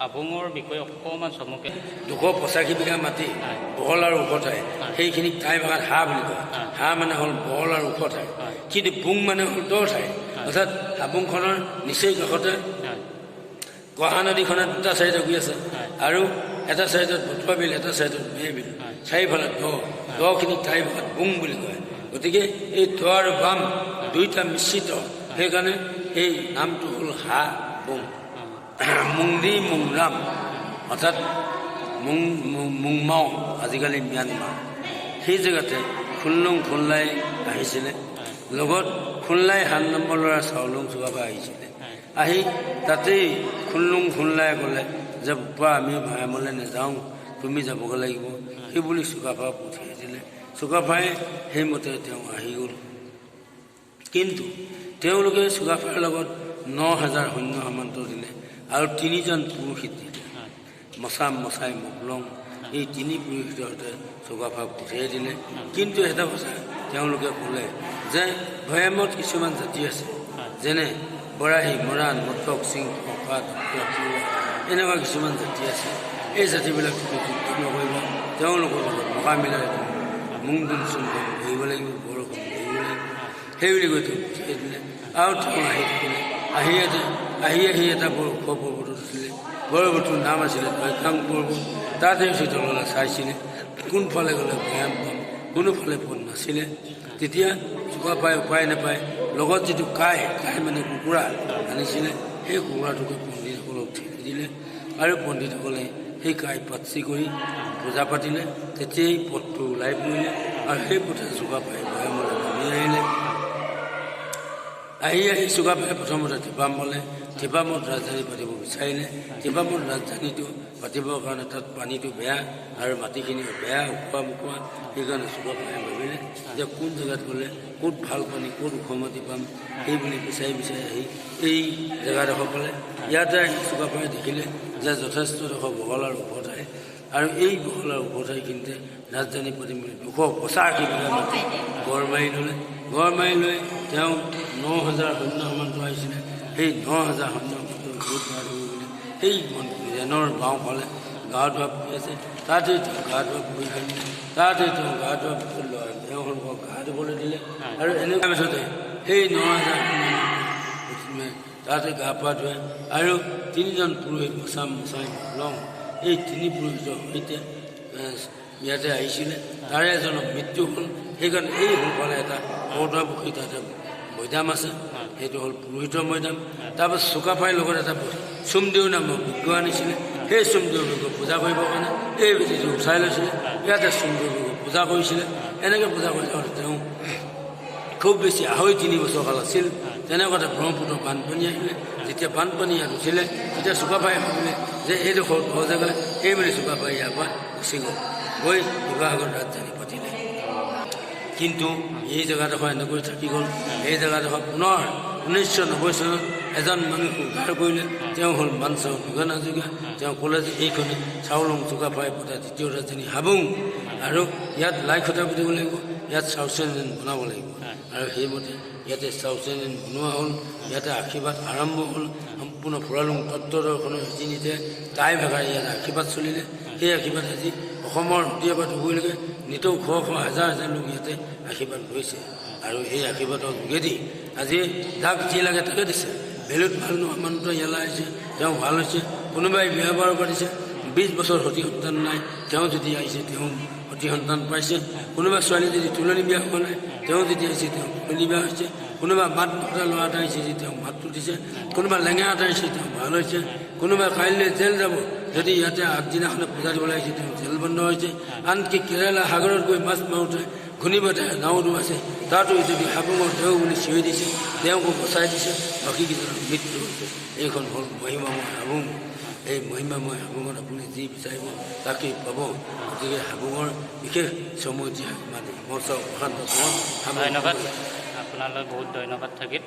আবুঙৰ বিষয়ে অকণমান চমুকে 285 বিঘা মাটি বহল আৰু ওখ ঠাই সেইখিনিক টাই ভাষাত হাঁহ বুলি কয় হাঁহ মানে হ'ল বহল আৰু ওখ ঠাই কিন্তু বুং মানে হ'ল দ ঠাই অৰ্থাৎ হাবুংখনৰ নিচেই কাষতে গহা নদীখনে দুটা চাইডত গৈ আছে আৰু এটা চাইডত বটুৱা বিল এটা চাইডত মেয়ে বিল চাৰিফালে দখিনিক টাই ভাষাত বুং বুলি কয় গতিকে এই দ আৰু বাম দুইটা মিশ্ৰিত সেইকাৰণে এই নামটো হ'ল হাঁহ বুং মুংদি মুংৰাম অৰ্থাৎ মুংমাও আজিকালি ম্যানমাৰ সেই জেগাতে খুনলুং খুনলাই আহিছিলে লগত খুনলাই 7 নম্বৰ ল'ৰা চাউলুং চুকাফা আহিছিলে আহি তাতেই খুনলুং খুনলাই ক'লে যে বাপা আমি ভৈয়ামলৈ নাযাওঁ তুমি যাবগৈ লাগিব সেই বুলি চুকাফা পঠিয়াইছিলে চুকাফাই সেইমতে তেওঁ আহি গ'ল কিন্তু তেওঁলোকে চুকাফাৰ লগত 9000 সৈন্য সামন্ত দিলে আৰু 3জন পুৰুষিত দিলে মছাম মছাই মুকলং এই 3 পুৰুষিতৰ সৈতে চুকাফাক পঠিয়াই দিলে কিন্তু এটা কথা তেওঁলোকে ক'লে যে ভৈয়ামত কিছুমান জাতি আছে যেনে বৰাহী মৰাণ মটক সিং অকাত এনেকুৱা কিছুমান জাতি আছে এই জাতিবিলাক তুমি যুদ্ধ নকৰিব তেওঁলোকৰ লগত মোকামিলা মুংদুম চুংদুম ধৰিব লাগিব বৰষুণ ধৰিব লাগিব সেই বুলি কৈ তেওঁ পঠিয়াই দিলে আৰু তেওঁ আহি থাকিলে আহি এটা বৰ ওখ পৰ্বত আছিলে পৰ্বতৰ নাম আছিলে দৈকাং পৰ্বত তাতে তললৈ চাইছিলে কোনফালে গ'লে ভৈয়াম পাম কোনোফালে পোৱা নাছিলে তেতিয়া চুকাফাই উপায় নাপায় লগত যিটো কাই মানে কুকুৰা আনিছিলে সেই কুকুৰাটোকে পণ্ডিতসকলক ঠেলি দিলে আৰু পণ্ডিতসকলে সেই কাই পাচি কৰি পূজা পাতিলে তেতিয়াই পথটো ওলাই পৰিলে আৰু সেই পথে চুকাফাই ভৈয়ামলৈ নামি আহিলে আহি চুকাফাই প্ৰথমতে টিপামলৈ টিপামত ৰাজধানী পাতিব বিচাৰিলে টিপামত ৰাজধানীটো পাতিবৰ কাৰণে তাত পানীটো বেয়া আৰু মাটিখিনিও বেয়া উখোৱা মুখোৱা সেইকাৰণে চুকাফাই ভাবিলে যে কোন জেগাত গ'লে ক'ত ভাল পানী ক'ত ওখ মাটি পাম সেইবুলি বিচাৰি আহি এই জেগাডোখৰ পালে ইয়াতে আহি চুকাফাই দেখিলে যে যথেষ্টডোখৰ বহল আৰু ওখ ঠাই আৰু এই বহল আৰু ওখ ঠাইখিনিতে ৰাজধানী পাতিম বুলি 285 বিঘা মাটি গড় মাৰি ল'লে গড় মাৰি লৈ তেওঁ 9000 সৈন্য সামন্ত আহিছিলে সেই 9000 সৈন্য গোট সেই ৰেনৰ গাঁওফালে গা ধোৱা পুৰি আছে তাতেই তেওঁ গা ধোৱা পুৰি খান্দিলে তাতেই তেওঁ গা ধোৱা পুৰি লয় তেওঁলোকক গা ধুবলৈ দিলে আৰু এনেকুৱা পিছতে সেই 9000 তাতে গা পা ধুৱে আৰু 3জন পুৰোহিত মছাম মছাই লং এই 3 পুৰোহিতৰ সৈতে ইয়াতে আহিছিলে তাৰে এজনৰ মৃত্যু হ'ল সেইকাৰণে এই সোঁফালে এটা কৌটা পুখুৰী তাতে মৈদাম আছে সেইটো হ'ল পুৰোহিতৰ মৈদাম তাৰপাছত চুকাফাই লগত এটা চুমদেউ নামৰ বিজ্ঞ আনিছিলে সেই চুমদেউ বিজ্ঞক পূজা কৰিবৰ কাৰণে এই বেটিটো উঠাই লৈছিলে ইয়াতে চুমদেউ বিজ্ঞক পূজা কৰিছিলে এনেকৈ পূজা কৰি থাকোঁতে তেওঁ খুব বেছি 2.5-3 বছৰ কাল আছিল তেনেকুৱাতে ব্ৰহ্মপুত্ৰ বানপানী আহিলে যেতিয়া বানপানী ইয়াত উঠিলে তেতিয়া চুকাফাই ভাবিলে যে এইডোখৰ ঘৰ জেগা এইবুলি চুকাফাই ইয়াৰ পৰা গুচি গৈ শিৱসাগৰ ৰাজধানী পাতিলে কিন্তু এই জেগাডোখৰ এনেকৈ থাকি গ'ল এই জেগাডোখৰ পুনৰ 1990 চনত এজন মানুহ উদ্ধাৰ কৰিলে তেওঁ হ'ল মানচাও যোগেন হাজৰিকা তেওঁ ক'লে যে এইখনে চাউলুং চুকাফাই পতা দ্বিতীয় ৰাজধানী হাবুং আৰু ইয়াত লাই খুঁটা পুতিব লাগিব ইয়াত চাউচেন বনাব লাগিব আৰু সেইমতে ইয়াতে চাউচেন বনোৱা হ'ল ইয়াতে আশীৰ্বাদ আৰম্ভ হ'ল সম্পূৰ্ণ ফুৰালুং তত্ত্বদৰ্শনৰ ৰীতিনীতিৰে টাই ভাষাৰে ইয়াত আশীৰ্বাদ চলিলে সেই আশীৰ্বাদ আজি অসমৰ সুতীয়া পৰা ডুবৈলৈকে নিতৌ হাজাৰ লোক ইয়াতে আশীৰ্বাদ লৈছে আৰু সেই আশীৰ্বাদৰ যোগেদি আজি যাক যি লাগে তাকে দিছে বেলুত ভাল সামন্ত ইয়ালৈ আহিছে তেওঁ ভাল হৈছে কোনোবাই বিয়া বাৰু পাতিছে 20 বছৰ সতি সন্তান নাই তেওঁ যদি আহিছে তেওঁ সতি সন্তান পাইছে কোনোবা ছোৱালী যদি তুলনি বিয়া হোৱা নাই তেওঁ যদি আহিছে তেওঁ তুলনি বিয়া হৈছে কোনোবা মাত মতা ল'ৰা এটা আহিছে যে তেওঁ মাতটো দিছে কোনোবা লেঙা এটা আহিছে তেওঁ ভাল হৈছে কোনোবা কাইলৈ জেল যাব যদি ইয়াতে আগদিনাখনে পূজা দিবলৈ আহিছে তেওঁ জেল বন্ধ হৈছে আনকি কেৰেলা সাগৰত গৈ মাছ মাৰোঁতে ঘূৰ্ণিবতাহ নাও ডুবাইছে তাতো যদি হাবুঙৰ দেও বুলি চিঞৰি দিছে তেওঁকো বচাই দিছে বাকীকেইজনৰ মৃত্যু হৈছে এইখন হ'ল মহিমাময় হাবুং এই মহিমাময় হাবুঙত আপুনি যি বিচাৰিব তাকেই পাব গতিকে হাবুঙৰ বিশেষ চমু ইতিহাস মানে মৌচাও প্ৰশান্ত ধন্যবাদ আপোনালৈ বহুত ধন্যবাদ থাকিল